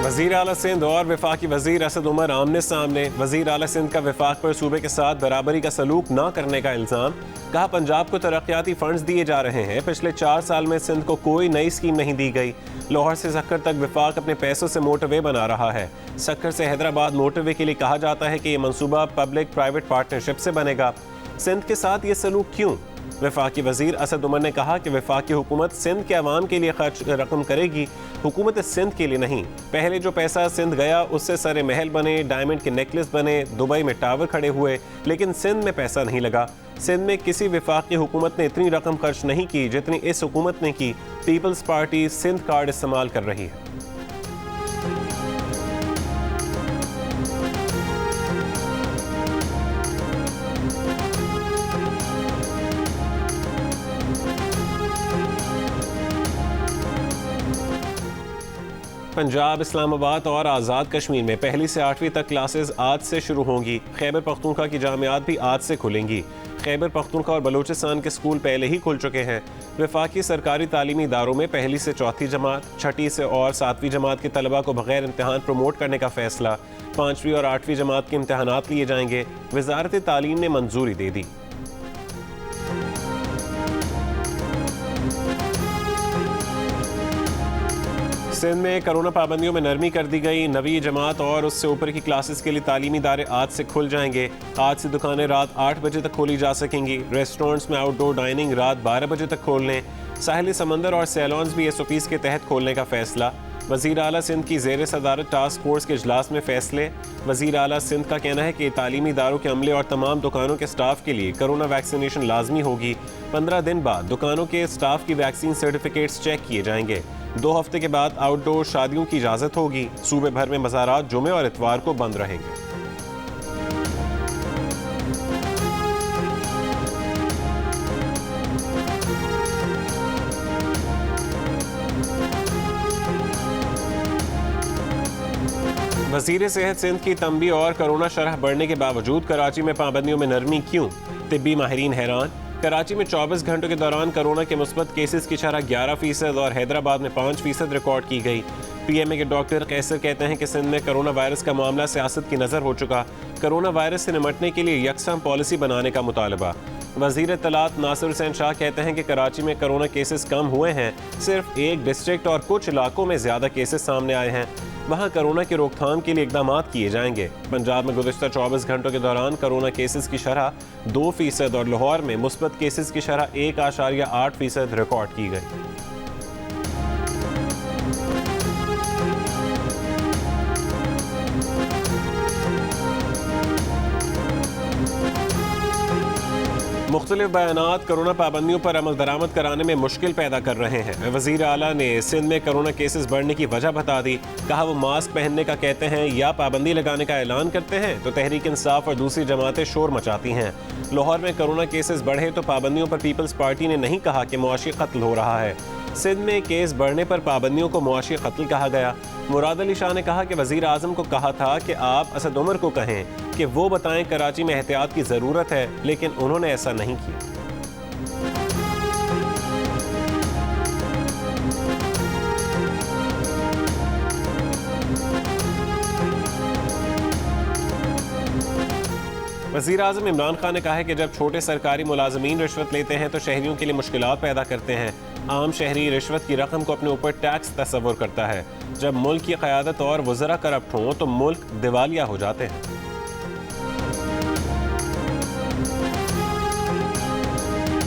वज़ीर आला सिंध और वफाकी वज़ीर असद उमर आमने सामने। वज़ीर आला सिंध का वफाक पर सूबे के साथ बराबरी का सलूक न करने का इल्ज़ाम। कहा पंजाब को तरक्याती फंड्स दिए जा रहे हैं, पिछले 4 साल में सिंध को कोई नई स्कीम नहीं दी गई। लाहौर से सक्कर तक वफाक अपने पैसों से मोटरवे बना रहा है। सक्कर से हैदराबाद मोटरवे के लिए कहा जाता है कि ये मनसूबा पब्लिक प्राइवेट पार्टनरशिप से बनेगा। सिंध के साथ ये सलूक क्यों? वफाकी वज़ीर असद उमर ने कहा कि वफाकी हुकूमत सिंध के अवाम के लिए खर्च रकम करेगी, हुकूमत सिंध के लिए नहीं। पहले जो पैसा सिंध गया उससे सारे महल बने, डायमंड के नेकलेस बने, दुबई में टावर खड़े हुए, लेकिन सिंध में पैसा नहीं लगा। सिंध में किसी वफाकी हुकूमत ने इतनी रकम खर्च नहीं की जितनी इस हुकूमत ने की। पीपल्स पार्टी सिंध कार्ड इस्तेमाल कर रही है। पंजाब, इस्लामाबाद और आज़ाद कश्मीर में 1ली से 8वीं तक क्लासेस आज से शुरू होंगी। खैबर पख्तूनख्वा की जामियात भी आज से खुलेंगी। खैबर पख्तूनख्वा और बलूचिस्तान के स्कूल पहले ही खुल चुके हैं। वफाकी सरकारी तालीमी इदारों में 1ली से 4थी जमात, 6ठी से और 7वीं जमात के तलबा को बगैर इम्तहान प्रमोट करने का फैसला। 5वीं और 8वीं जमात के इम्तहानात लिए जाएंगे। वजारत तालीम ने मंजूरी दे दी। सिंध में कोरोना पाबंदियों में नरमी कर दी गई। 9वीं जमात और उससे ऊपर की क्लासेस के लिए तालीमी इदारे आज से खुल जाएंगे। आज से दुकानें रात 8 बजे तक खोली जा सकेंगी। रेस्टोरेंट्स में आउटडोर डाइनिंग रात 12 बजे तक खोलने। साहिली समंदर और सैलॉन्स भी SOPs के तहत खोलने का फैसला। वज़ीर आला सिंध की ज़ेर सदारत टास्क फोर्स के इजलास में फैसले। वज़ीर आला सिंध का कहना है कि तालीमी इदारों के अमले और तमाम दुकानों के स्टाफ के लिए कोरोना वैक्सीनेशन लाजमी होगी। 15 दिन बाद दुकानों के स्टाफ की वैक्सीन सर्टिफिकेट्स चेक किए जाएंगे। 2 हफ्ते के बाद आउटडोर शादियों की इजाज़त होगी। सूबे भर में मज़ारात जुमे और इतवार को बंद रहेंगे। वज़ीर सेहत सिंध की तंबी और कोरोना शरह बढ़ने के बावजूद कराची में पाबंदियों में नरमी क्यों? तिब्बी माहिरीन हैरान। कराची में 24 घंटों के दौरान कोरोना के मुस्बत केसेस की शरह 11% और हैदराबाद में 5% रिकॉर्ड की गई। PMA के डॉक्टर कैसर कहते हैं कि सिंध में कोरोना वायरस का मामला सियासत की नज़र हो चुका। कोरोना वायरस से निमटने के लिए यकसम पॉलिसी बनाने का मुतालबा। वज़ीर इत्तलात नासिर हुसैन शाह कहते हैं कि कराची में कोरोना केसेस कम हुए हैं, सिर्फ एक डिस्ट्रिक्ट और कुछ इलाकों में ज़्यादा केसेस सामने आए हैं। वहाँ कोरोना की रोकथाम के लिए इकदाम किए जाएंगे। पंजाब में गुज़श्ता 24 घंटों के दौरान कोरोना केसेस की शरह 2% और लाहौर में मुस्बत केसेस की शरह 1.8% रिकॉर्ड की गई। मुख्तलिफ बयानात कोरोना पाबंदियों पर अमल दरामद कराने में मुश्किल पैदा कर रहे हैं। वज़ीर आला ने सिंध में कोरोना केसेस बढ़ने की वजह बता दी। कहा वो मास्क पहनने का कहते हैं या पाबंदी लगाने का ऐलान करते हैं तो तहरीक इंसाफ और दूसरी जमातें शोर मचाती हैं। लाहौर में कोरोना केसेस बढ़े तो पाबंदियों पर पीपल्स पार्टी ने नहीं कहा कि मुआशी कत्ल हो रहा है। सिंध में केस बढ़ने पर पाबंदियों को मुआशी कत्ल कहा गया। मुराद अली शाह ने कहा कि वज़ीर आज़म को कहा था कि आप असद उमर को कहें कि वो बताएं कराची में एहतियात की ज़रूरत है, लेकिन उन्होंने ऐसा नहीं किया। वज़ीर आज़म इमरान खान ने कहा है कि जब छोटे सरकारी मुलाजमीन रिश्वत लेते हैं तो शहरियों के लिए मुश्किलात पैदा करते हैं। आम शहरी रिश्वत की रकम को अपने ऊपर टैक्स तस्वुर करता है। जब मुल्क की क़यादत और वज़रा करप्ट हों तो मुल्क दिवालिया हो जाते हैं।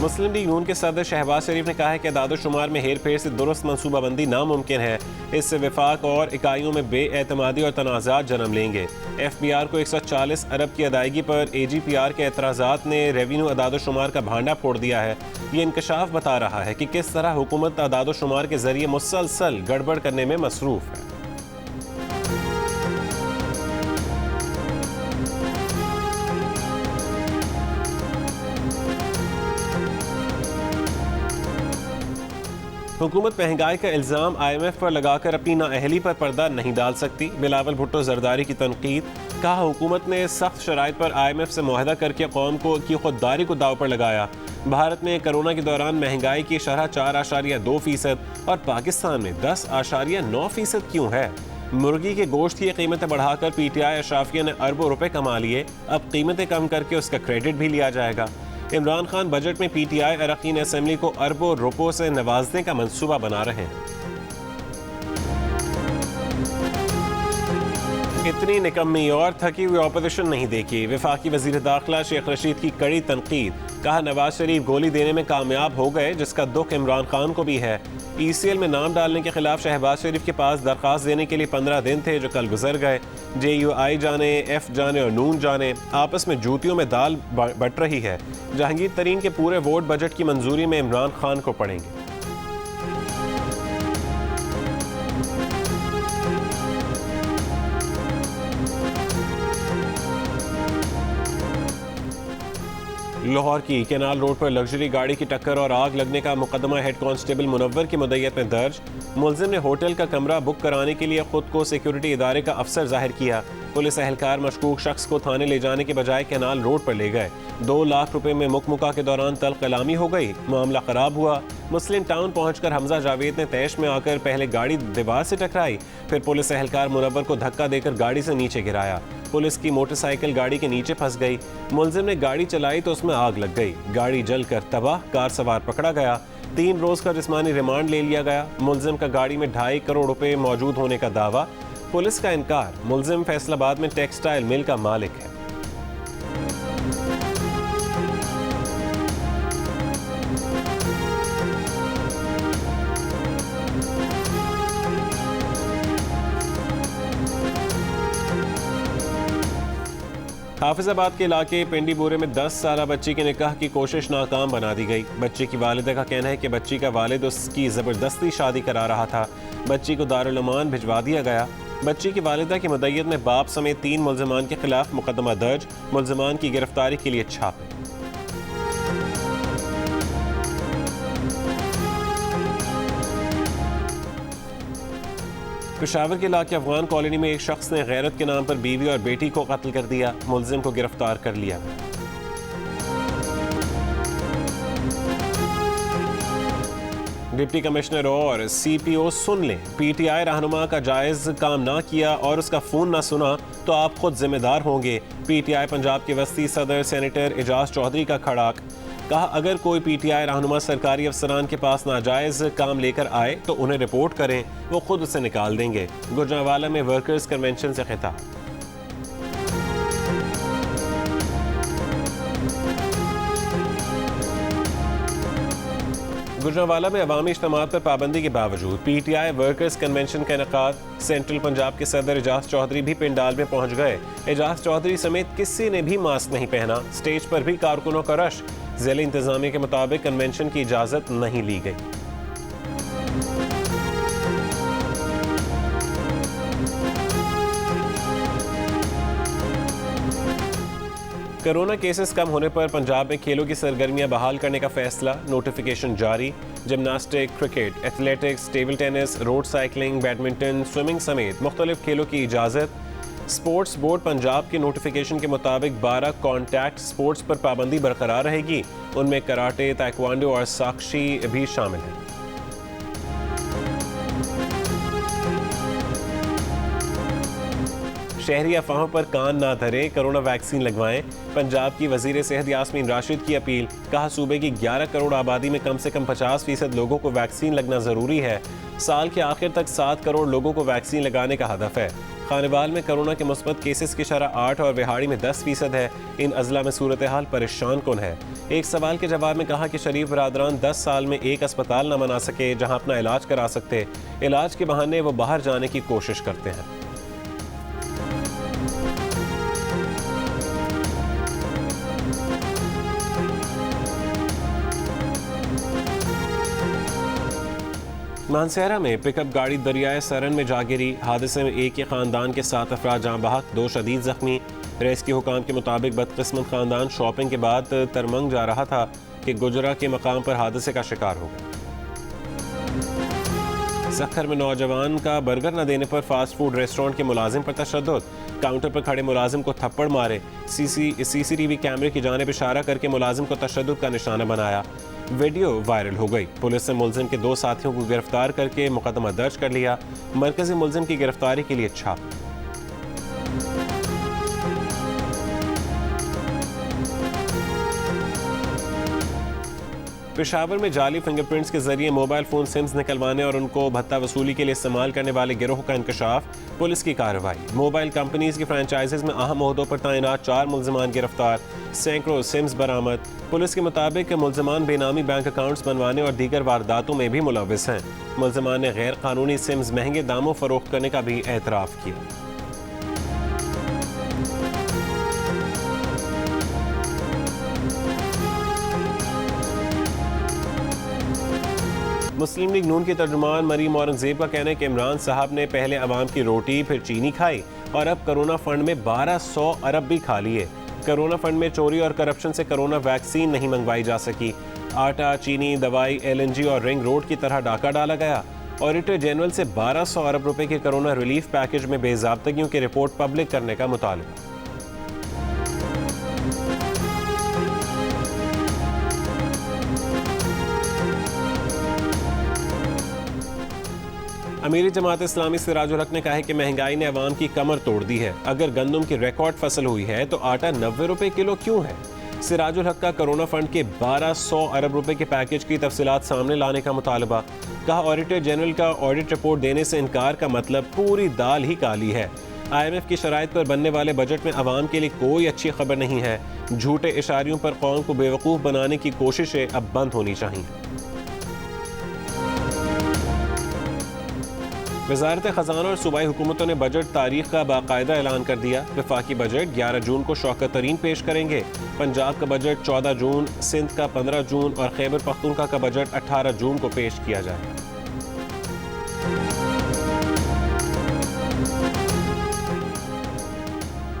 मुस्लिम लीग नून के सदर शहबाज शरीफ ने कहा है कि अदाद-ओ-शुमार में हेर फेर से दुरुस्त मनसूबाबंदी नामुमकिन है। इससे विफाक और इकाइयों में बेएतमादी और तनाज़ात जन्म लेंगे। FBR को 140 अरब की अदायगी पर AGPR के एतराज़ात ने रेवेन्यू अदाद-ओ-शुमार का भांडा फोड़ दिया है। ये इंकशाफ बता रहा है कि किस तरह हुकूमत अदाद-ओ-शुमार के जरिए मुसलसल गड़बड़ करने में मसरूफ़ है। हुकूमत महंगाई का इल्ज़ाम IMF पर लगाकर अपनी नाअहली पर पर्दा नहीं डाल सकती। बिलावल भुट्टो जरदारी की तनकीद। कहा हुकूमत ने सख्त शराइत पर IMF से मुआहदा करके कौम की खुददारी को दाव पर लगाया। भारत में कोरोना के दौरान महंगाई की शरह 4.2% और पाकिस्तान में 10.9% क्यों है? मुर्गी के गोश्त की कीमतें बढ़ाकर पीटीआई अशराफिया ने अरबों रुपए कमा लिए, अब कीमतें कम करके उसका क्रेडिट भी लिया जाएगा। इमरान खान बजट में पीटीआई अरकान असेंबली को अरबों रुपयों से नवाजने का मंसूबा बना रहे हैं। इतनी निकम्मी और थकी हुई ऑपोजिशन नहीं देखी, वफाकी वजीर दाखिला शेख रशीद की कड़ी तनकीद। कहा नवाज शरीफ गोली देने में कामयाब हो गए, जिसका दुख इमरान खान को भी है। ECL में नाम डालने के खिलाफ शहबाज शरीफ के पास दरख्वास्त देने के लिए 15 दिन थे, जो कल गुजर गए। JUI जाने, F जाने और नून जाने, आपस में जूतियों में दाल बट रही है। जहांगीर तरीन के पूरे वोट बजट की मंजूरी में इमरान खान को पड़ेंगे। लाहौर की केनाल रोड पर लग्जरी गाड़ी की टक्कर और आग लगने का मुकदमा हेड कांस्टेबल मुनव्वर की मुद्दत में दर्ज। मुलजिम ने होटल का कमरा बुक कराने के लिए खुद को सिक्योरिटी इदारे का अफसर जाहिर किया। पुलिस एहलकार मशकूक शख्स को थाने ले जाने के बजाय केनाल रोड पर ले गए। 2 लाख रुपए में मुकमुका के दौरान तल्ख कलामी हो गई, मामला खराब हुआ। मुस्लिम टाउन पहुंचकर हमजा जावेद ने तैश में आकर पहले गाड़ी दीवार से टकराई, फिर पुलिस एहलकार मुनव्वर को धक्का देकर गाड़ी से नीचे गिराया। पुलिस की मोटरसाइकिल गाड़ी के नीचे फंस गई। मुलजिम ने गाड़ी चलाई तो उसमें आग लग गई, गाड़ी जलकर तबाह, कार सवार पकड़ा गया। 3 रोज का जिस्मानी रिमांड ले लिया गया। मुलजिम का गाड़ी में 2.5 करोड़ रुपए मौजूद होने का दावा, पुलिस का इनकार। मुलजिम फैसलाबाद में टेक्सटाइल मिल का मालिक है। हाफिजाबाद के इलाके पिंडीबोरे में 10 साला बच्ची के निकाह की कोशिश नाकाम बना दी गई। बच्ची की वालिदा का कहना है कि बच्ची का वालिद उसकी ज़बरदस्ती शादी करा रहा था। बच्ची को दारुल अमान भिजवा दिया गया। बच्ची की वालिदा की मुद्दत में बाप समेत 3 मुल्ज़िमान के खिलाफ मुकदमा दर्ज, मुल्ज़िमान की गिरफ्तारी के लिए छापे। पेशावर के इलाके अफगान कॉलोनी में एक शख्स ने गैरत के नाम पर बीवी और बेटी को कत्ल कर दिया। मुलजिम को गिरफ्तार कर लिया। डिप्टी कमिश्नर और CPO सुन लें, PTI रहनुमा का जायज काम ना किया और उसका फोन ना सुना तो आप खुद जिम्मेदार होंगे। PTI पंजाब के वस्ती सदर सेनेटर एजाज चौधरी का खड़ाक। कहा अगर कोई PTI रहनुमा सरकारी अफसरान के पास नाजायज काम लेकर आए तो उन्हें रिपोर्ट करें, वो खुद उसे निकाल देंगे। गुजरांवाला में वर्कर्स कन्वेंशन से खिताब। गुजरांवाला में अवामी इज्तिमात पर पाबंदी के बावजूद PTI वर्कर्स कन्वेंशन का इनेकाद। सेंट्रल पंजाब के सदर एजाज चौधरी भी पिंडाल में पहुंच गए। एजाज चौधरी समेत किसी ने भी मास्क नहीं पहना। स्टेज पर भी कारकुनों का रश। ज़िला इंतजामिया के मुताबिक कन्वेंशन की इजाज़त नहीं ली गई। कोरोना केसेस कम होने पर पंजाब में खेलों की सरगर्मियां बहाल करने का फैसला। नोटिफिकेशन जारी। Gymnastic, cricket, athletics, table tennis, road cycling, badminton, swimming समेत मुख्तलिफ खेलों की इजाज़त। स्पोर्ट्स बोर्ड पंजाब के नोटिफिकेशन के मुताबिक 12 कॉन्टैक्ट स्पोर्ट्स पर पाबंदी बरकरार रहेगी। उनमें कराटे, ताइक्वांडो और साक्षी भी शामिल हैं। शहरी अफवाहों पर कान ना धरें, कोरोना वैक्सीन लगवाएं। पंजाब की वजीर सेहत यास्मीन राशिद की अपील। कहा सूबे की 11 करोड़ आबादी में कम से कम 50% लोगों को वैक्सीन लगना ज़रूरी है। साल के आखिर तक 7 करोड़ लोगों को वैक्सीन लगाने का हदफ है। खानेवाल में कोरोना के मुस्बत केसेस की शरह 8 और बिहाड़ी में 10% है। इन अजला में सूरत हाल परेशान कुन है। एक सवाल के जवाब में कहा कि शरीफ बरादरान 10 साल में एक अस्पताल न बना सके जहां अपना इलाज करा सकते। इलाज के बहाने वो बाहर जाने की कोशिश करते हैं। मानसेरा में पिकअप गाड़ी दरियाए सरन में जा गिरी। हादसे में एक ही खानदान के 7 अफराद जाँ बहक, 2 शदीद जख्मी। रेस्क्यू हुकाम के मुताबिक बदकिस्मत खानदान शॉपिंग के बाद तरमंग जा रहा था कि गुजरा के मकाम पर हादसे का शिकार हो गया। सखर में नौजवान का बर्गर न देने पर फास्ट फूड रेस्टोरेंट के मुलाजिम पर तशद्दुद। काउंटर पर खड़े मुलाजिम को थप्पड़ मारे। CCTV कैमरे की जानिब इशारा करके मुलाजिम को तशद्दुद का निशाना बनाया। वीडियो वायरल हो गई। पुलिस ने मुलजिम के 2 साथियों को गिरफ्तार करके मुकदमा दर्ज कर लिया। मरकजी मुलजिम की गिरफ्तारी के लिए छापा। पेशावर में जाली फिंगरप्रिंट्स के जरिए मोबाइल फोन सिम्स निकलवाने और उनको भत्ता वसूली के लिए इस्तेमाल करने वाले गिरोह का इंकशाफ, पुलिस की कार्रवाई। मोबाइल कंपनीज की फ्रेंचाइजीज में अहम ओहदों पर तैनात 4 मुलजमान गिरफ्तार, सैकड़ों सिम्स बरामद। पुलिस के मुताबिक मुलजमान बेनामी बैंक अकाउंट्स बनवाने और दीगर वारदातों में भी मुलविस हैं। मुलजमान ने गैर कानूनी सिम्स महंगे दामों फरोख्त करने का भी एतराफ़ किया। मुस्लिम लीग नून के तर्जुमान मरीम औरंगजेब का कहना है कि इमरान साहब ने पहले अवाम की रोटी फिर चीनी खाई और अब कोरोना फंड में 1200 अरब भी खा लिए। कोरोना फंड में चोरी और करप्शन से कोरोना वैक्सीन नहीं मंगवाई जा सकी। आटा, चीनी, दवाई, LNG और रिंग रोड की तरह डाका डाला गया। ऑडिटर जनरल से 1200 अरब रुपए के कोरोना रिलीफ पैकेज में बेज़ाब्तगियों की रिपोर्ट पब्लिक करने का मुतालबा। अमीरी जमात इस्लामी सिराजुल हक ने कहा है कि महंगाई ने अवाम की कमर तोड़ दी है। अगर गंदम की रिकॉर्ड फसल हुई है तो आटा 90 रुपए किलो क्यों है? सिराजुल हक का कोरोना फंड के 1200 अरब रुपए के पैकेज की तफसीलात सामने लाने का मुतालबा। कहा ऑडिटर जनरल का ऑडिट रिपोर्ट देने से इनकार का मतलब पूरी दाल ही काली है। IMF की शराइत पर बनने वाले बजट में अवाम के लिए कोई अच्छी खबर नहीं है। झूठे इशारियों पर कौम को बेवकूफ़ बनाने की कोशिशें अब बंद होनी चाहिए। वज़ारत ख़ज़ाना और सूबाई हुकूमतों ने बजट तारीख का बाकायदा ऐलान कर दिया। वफाकी बजट 11 जून को शौकत तरीन पेश करेंगे। पंजाब का बजट 14 जून, सिंध का 15 जून और खैबर पख्तूनख्वा का बजट 18 जून को पेश किया जाएगा।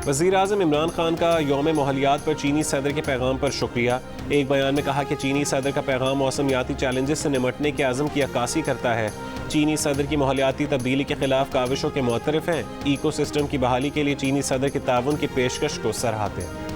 वज़ीर आज़म इमरान खान का यौम मोहलियात पर चीनी सदर के पैगाम पर शुक्रिया। एक बयान में कहा कि चीनी सदर का पैगाम मौसमियाती चैलेंजेस से निमटने के आज़म की अक्कासी करता है। चीनी सदर की माहौलियाती तब्दीली के खिलाफ काविशों के मुतरफ हैं। इको सिस्टम की बहाली के लिए चीनी सदर के ताउन की पेशकश को सराहते हैं।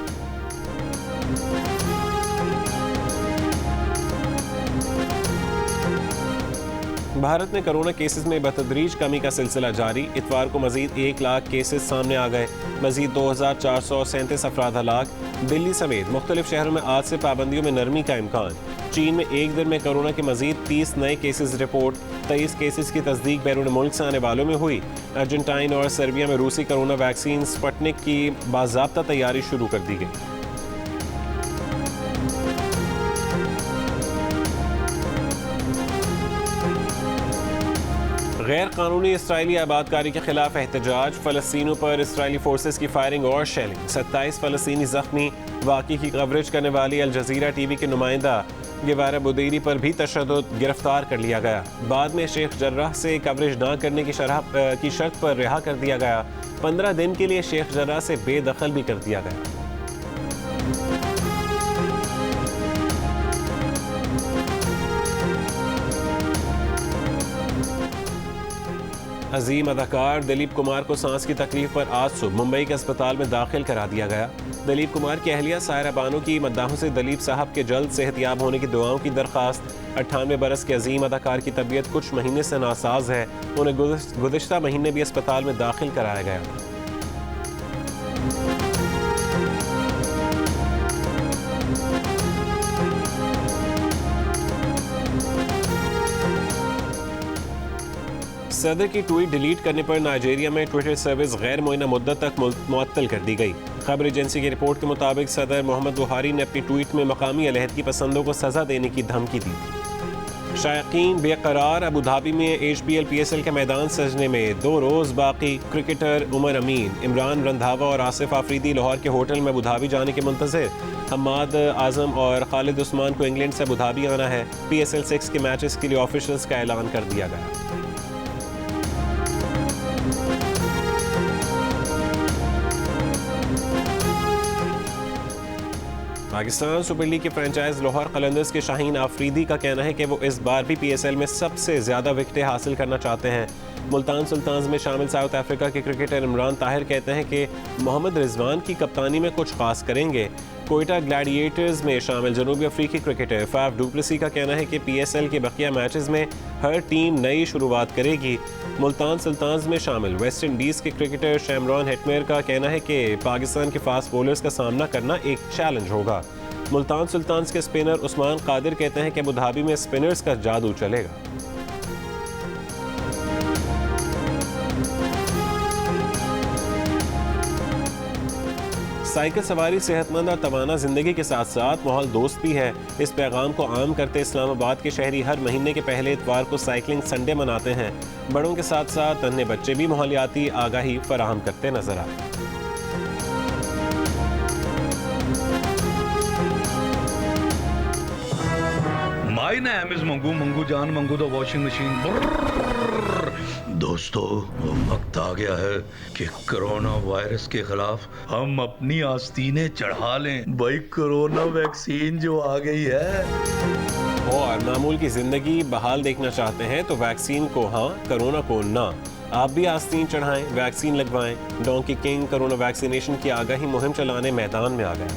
भारत में कोरोना केसेस में बतदरीज कमी का सिलसिला जारी। इतवार को मजीद 1 लाख केसेस सामने आ गए। मजीद 2437 अफराद हलाक। दिल्ली समेत मुख्तलिफ शहरों में आज से पाबंदियों में नरमी का इम्कान। चीन में एक दिन में कोरोना के मजीद 30 नए केसेस रिपोर्ट। 23 केसेस की तस्दीक बैरून मुल्क से आने वालों में हुई। अर्जेंटाइन और सर्बिया में रूसी कोरोना वैक्सीन स्पुतनिक की बाज़ाब्ता तैयारी शुरू कर दी गई। गैर कानूनी इसराइली आबादकारी के खिलाफ एहतजाज। फ़लस्तीनियों पर इसराइली फोर्सेस की फायरिंग और शेलिंग। 27 फ़लस्तीनी ज़ख्मी। वाक़ई की कवरेज करने वाली अल जज़ीरा TV की नुमाइंदा गिवारा बुदेरी पर भी तशद्दुद, गिरफ्तार कर लिया गया। बाद में शेख जर्राह से कवरेज न करने की शर्त पर रिहा कर दिया गया। 15 दिन के लिए शेख जर्राह से बेदखल भी कर दिया गया। अजीम अदाकार दिलीप कुमार को सांस की तकलीफ पर आज सुबह मुंबई के अस्पताल में दाखिल करा दिया गया। दिलीप कुमार की अहलिया सायरा बानो की मद्दाहों से दिलीप साहब के जल्द सेहतयाब होने की दुआओं की दरख्वास्त। 98 बरस के अजीम अदाकार की तबीयत कुछ महीने से नासाज है। उन्हें गुज़िश्ता महीने भी अस्पताल में दाखिल कराया गया। सदर की ट्वीट डिलीट करने पर नाइजीरिया में ट्विटर सर्विस गैर मुअय्यना मुद्दत तक मुअत्तल कर दी गई। खबर एजेंसी की रिपोर्ट के मुताबिक सदर मोहम्मद बुहारी ने अपनी ट्वीट में मकामी अलहदगी पसंदों को सजा देने की धमकी दी थी। शायकीन बेकरार। अबू धाबी में HPL PSL का मैदान सजने में 2 रोज़ बाकी। क्रिकेटर उमर अमीन, इमरान रंधावा और आसिफ आफरीदी लाहौर के होटल में अबू धाबी जाने के मुंतज़िर। हम्माद आजम और खालिद उस्मान को इंग्लैंड से अबू धाबी आना है। PSL 6 के मैचेस के लिए ऑफिशियल्स का ऐलान कर दिया गया। पाकिस्तान सुपर लीग के फ्रेंचाइज लाहौर कलंदर्स के शाहीन आफरीदी का कहना है कि वो इस बार भी PSL में सबसे ज़्यादा विकेटें हासिल करना चाहते हैं। मुल्तान सुल्तान्स में शामिल साउथ अफ्रीका के क्रिकेटर इमरान ताहिर कहते हैं कि मोहम्मद रिजवान की कप्तानी में कुछ खास करेंगे। कोयटा ग्लैडिएटर्स में शामिल जनूबी अफ्रीकी क्रिकेटर फाफ डुप्लेसी का कहना है कि PSL के बकिया मैचेस में हर टीम नई शुरुआत करेगी। मुल्तान सुल्तान्स में शामिल वेस्ट इंडीज़ के क्रिकेटर शैमरॉन हेटमेयर का कहना है कि पाकिस्तान के फास्ट बॉलर्स का सामना करना एक चैलेंज होगा। मुल्तान सुल्तान्स के स्पिनर उस्मान कादिर कहते हैं कि अबू धाबी में स्पिनर्स का जादू चलेगा। साइकिल सवारी सेहतमंद और तवाना जिंदगी के साथ साथ माहौल दोस्त भी है। इस पैगाम को आम करते इस्लामाबाद के शहरी हर महीने के पहले इतवार को साइकिलिंग संडे मनाते हैं। बड़ों के साथ साथ अन्य बच्चे भी माहौलियाती आगाही फराहम करते नजर आए। My name is मंगू जान मंगू द वॉशिंग मशीन। दोस्तों, वक्त आ गया है कि कोरोना वायरस के खिलाफ हम अपनी आस्तीनें चढ़ा लें। भाई, कोरोना वैक्सीन जो आ गई है। और मामूल की जिंदगी बहाल देखना चाहते हैं तो वैक्सीन को हाँ, कोरोना को ना। आप भी आस्तीन चढ़ाएं, वैक्सीन लगवाएं। डोंकी किंग कोरोना वैक्सीनेशन की आगाही मुहिम चलाने मैदान में आ गए।